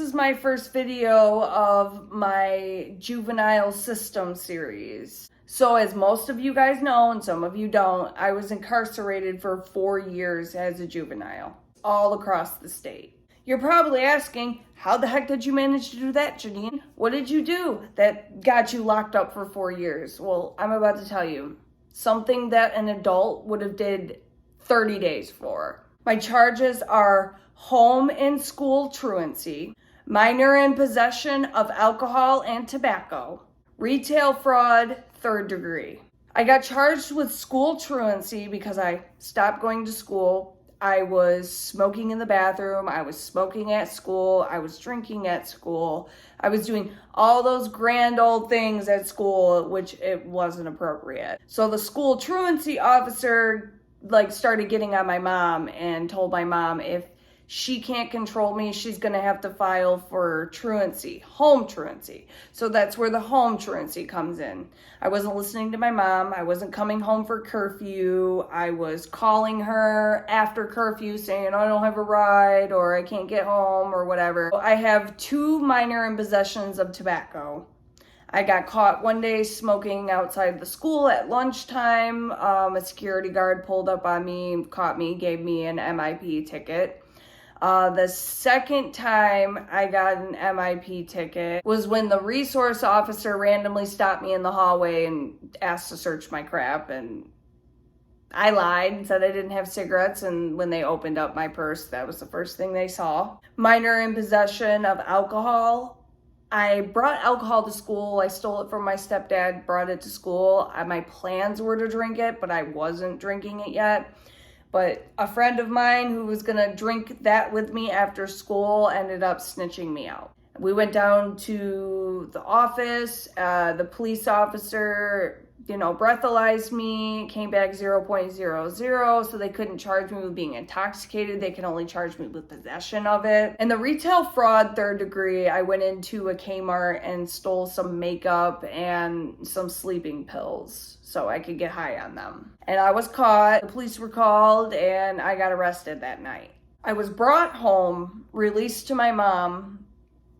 is my first video of my juvenile system series. So as most of you guys know, and some of you don't, I was incarcerated for 4 years as a juvenile, all across the state. You're probably asking, how the heck did you manage to do that, Janene? What did you do that got you locked up for 4 years? Well, I'm about to tell you. Something that an adult would have did 30 days for. My charges are home and school truancy, minor in possession of alcohol and tobacco, retail fraud, 3rd degree. I got charged with school truancy because I stopped going to school. I was smoking in the bathroom, I was smoking at school, I was drinking at school, I was doing all those grand old things at school, which it wasn't appropriate. So the school truancy officer started getting on my mom and told my mom if she can't control me, she's gonna have to file for truancy, home truancy. So that's where the home truancy comes in. I wasn't listening to my mom. I wasn't coming home for curfew. I was calling her after curfew saying, I don't have a ride or I can't get home or whatever. I have 2 minor in possessions of tobacco. I got caught one day smoking outside the school at lunchtime. A security guard pulled up on me, caught me, gave me an MIP ticket. The second time I got an MIP ticket was when the resource officer randomly stopped me in the hallway and asked to search my crap, and I lied and said I didn't have cigarettes, and when they opened up my purse, that was the first thing they saw. Minor in possession of alcohol. I brought alcohol to school. I stole it from my stepdad, brought it to school. My plans were to drink it, but I wasn't drinking it yet. But a friend of mine who was gonna drink that with me after school ended up snitching me out. We went down to the office. The police officer, breathalyzed me, came back 0.00, so they couldn't charge me with being intoxicated. They can only charge me with possession of it. And the retail fraud 3rd degree, I went into a Kmart and stole some makeup and some sleeping pills so I could get high on them. And I was caught, the police were called, and I got arrested that night. I was brought home, released to my mom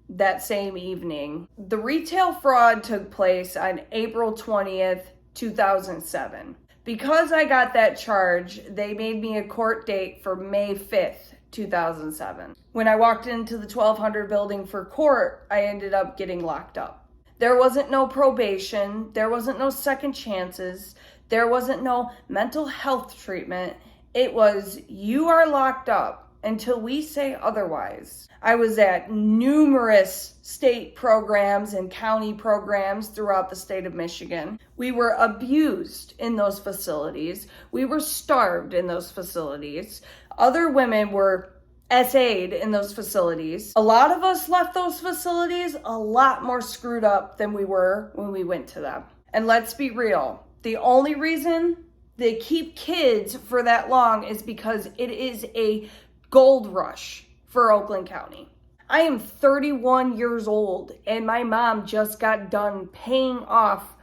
that same evening. The retail fraud took place on April 20th, 2007. Because I got that charge, they made me a court date for May 5th, 2007. When I walked into the 1200 building for court, I ended up getting locked up. There wasn't no probation, there wasn't no second chances, there wasn't no mental health treatment. It was, you are locked up until we say otherwise. I was at numerous state programs and county programs throughout the state of Michigan. We were abused in those facilities. We were starved in those facilities. Other women were SA'd in those facilities. A lot of us left those facilities a lot more screwed up than we were when we went to them. And let's be real, the only reason they keep kids for that long is because it is a gold rush for Oakland County. I am 31 years old and my mom just got done paying off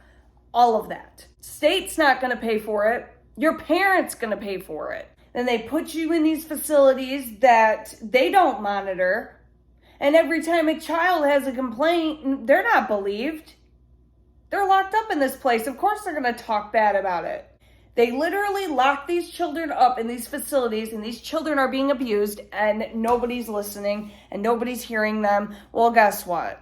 all of that. State's not gonna pay for it. Your parents gonna pay for it. Then they put you in these facilities that they don't monitor. And every time a child has a complaint, they're not believed. They're locked up in this place. Of course they're gonna talk bad about it. They literally lock these children up in these facilities, and these children are being abused, and nobody's listening, and nobody's hearing them. Well, guess what?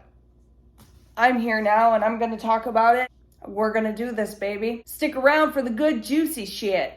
I'm here now, and I'm gonna talk about it. We're gonna do this, baby. Stick around for the good, juicy shit.